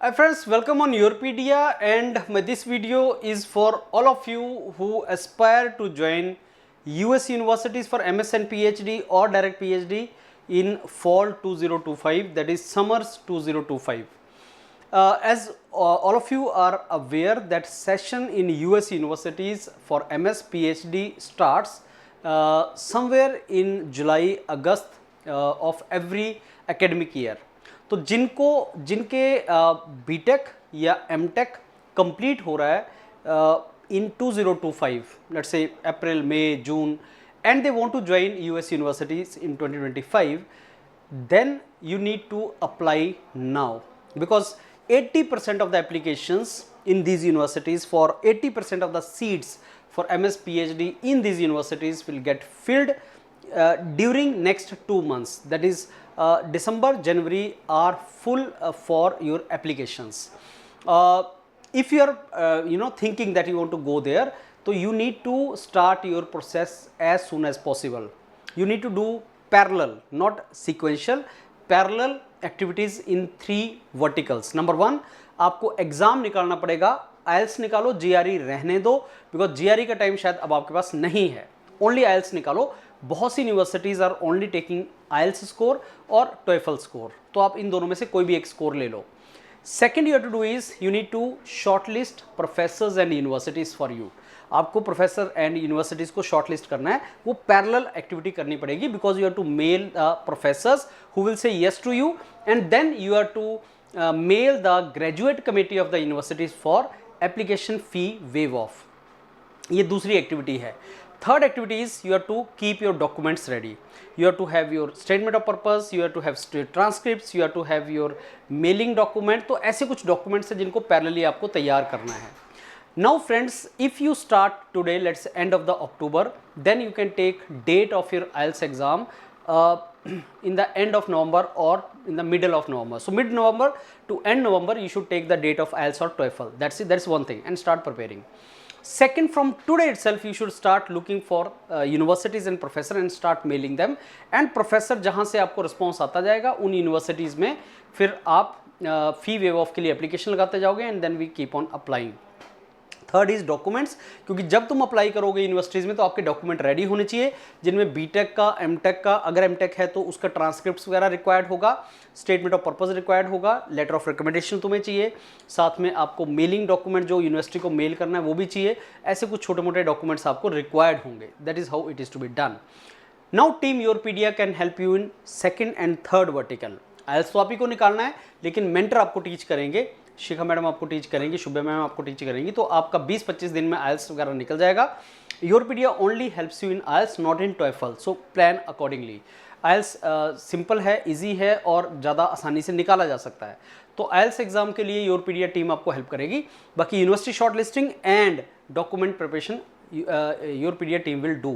Hi friends, welcome on Yourpedia, and this video is for all of you who aspire to join US universities for MS and PhD or direct PhD in fall 2025, that is summers 2025. As all of you are aware that session in US universities for MS PhD starts somewhere in July August of every academic year. तो जिनके BTech या MTech complete हो रहा है इन 2025, let's say April May June, and they want to join US universities in 2025, then you need to apply now, because 80% of the applications in these universities, for 80% of the seats for MS PhD in these universities will get filled during next 2 months, that is December, January are full for your applications. If you are thinking that you want to go there, so you need to start your process as soon as possible. You need to do parallel, not sequential, parallel activities in 3 verticals. Number 1, आपको exam निकालना पड़ेगा, आइल्स निकालो, GRE रहने दो, because GRE का time शायद अब आपके पास नहीं है, ओनली आइल्स निकालो. बहुत सी universities are only taking IELTS score और टोएफल स्कोर, तो आप इन दोनों में से कोई भी एक स्कोर ले लो. Second you have to do is you need to shortlist professors and universities for you. आपको प्रोफेसर एंड यूनिवर्सिटीज़ को शॉर्टलिस्ट करना है, वो पैरेलल एक्टिविटी करनी पड़ेगी, because you have to mail the professors who will say yes to you, and then you have to mail the graduate committee of the universities for application fee waive off. ये दूसरी activity है. Third activity is you have to keep your documents ready. You have to have your statement of purpose, you have to have transcripts, you have to have your mailing document. तो ऐसे कुछ documents हैं जिनको parallelly आपको तैयार करना है. Now friends, if you start today, let's say end of the October, then you can take date of your IELTS exam in the end of November or in the middle of November. So mid-November to end November, you should take the date of IELTS or TOEFL. That's it. That's one thing, and start preparing. Second, from today itself you should start looking for universities and professor and start mailing them, and professor जहाँ से आपको response आता जाएगा उन universities में फिर आप fee waive off के लिए application लगाते जाओगे, and then we keep on applying. Third is documents, क्योंकि जब तुम अप्लाई करोगे यूनिवर्सिटीज़ में तो आपके डॉक्यूमेंट रेडी होने चाहिए, जिनमें बीटेक का, एमटेक का, अगर एमटेक है तो उसका ट्रांसक्रिप्ट्स वगैरह रिक्वायर्ड होगा, स्टेटमेंट ऑफ पर्पस रिक्वायर्ड होगा, लेटर ऑफ रिकमेंडेशन तुम्हें चाहिए, साथ में आपको मेलिंग डॉक्यूमेंट जो यूनिवर्सिटी को मेल करना है वो भी चाहिए. ऐसे कुछ छोटे मोटे डॉक्यूमेंट्स आपको रिक्वायर्ड होंगे. That is how it is to be done. Now team Yourpedia can help you in second and third vertical. IELTS तो आप ही को निकालना है, लेकिन मेंटर आपको टीच करेंगे, शिखा मैडम आपको टीच करेंगी, शुभ्या मैम आपको टीच करेंगी, तो आपका 20-25 दिन में आइल्स वगैरह निकल जाएगा. Yourpedia only helps you in IELTS, not in TOEFL, so plan accordingly. IELTS simple है, इजी है और ज़्यादा आसानी से निकाला जा सकता है. तो आइल्स एग्जाम के लिए योरपीडिया टीम आपको हेल्प करेगी. बाकी university short listing and document preparation Yourpedia team will do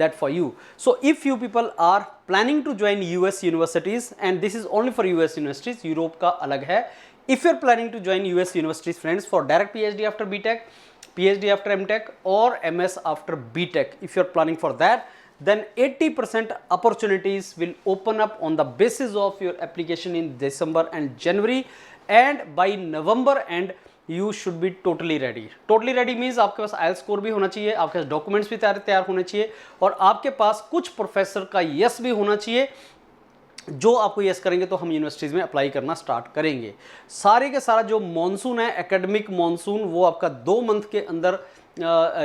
that for you. So if you people are planning to join US universities, and this is only for US universities, Europe का अलग है. If you are planning to join US universities friends for direct PhD after BTech, PhD after MTech or MS after BTech, if you are planning for that, then 80% opportunities will open up on the basis of your application in December and January, and by November and you should be totally ready. Totally ready means आपके पास आइल्स score भी होना चाहिए, आपके पास documents भी तैयार होने चाहिए, और आपके पास कुछ प्रोफेसर का यस भी होना चाहिए. जो आपको यस करेंगे तो हम यूनिवर्सिटीज़ में अप्लाई करना स्टार्ट करेंगे. सारे के सारा जो मॉनसून है, एकेडमिक मॉनसून, वो आपका 2 मंथ के अंदर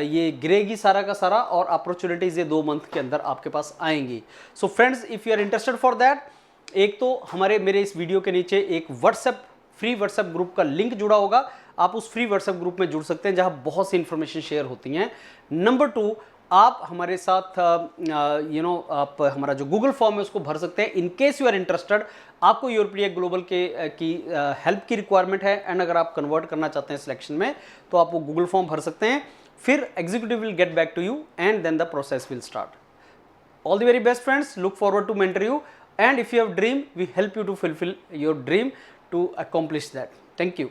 ये गिरेगी सारा का सारा, और अपॉर्चुनिटीज़ ये 2 मंथ के अंदर आपके पास आएंगी. So friends, if you are interested for that, एक तो मेरे इस वीडियो के नीचे एक फ्री व्हाट्सएप ग्रुप का लिंक जुड़ा होगा, आप उस फ्री व्हाट्सएप ग्रुप में जुड़ सकते हैं जहां बहुत सी इंफॉर्मेशन शेयर होती हैं. नंबर 2, आप हमारे साथ आप हमारा जो गूगल फॉर्म है उसको भर सकते हैं. In case you are interested, आपको योरपीडिया ग्लोबल की हेल्प की रिक्वायरमेंट है, एंड अगर आप कन्वर्ट करना चाहते हैं सिलेक्शन में तो आप वो गूगल फॉर्म भर सकते हैं. फिर executive will get back to you, and then the process will start. All the very best friends, look forward to mentor you, and if you have dream, we help you to fulfil your dream to accomplish that. Thank you.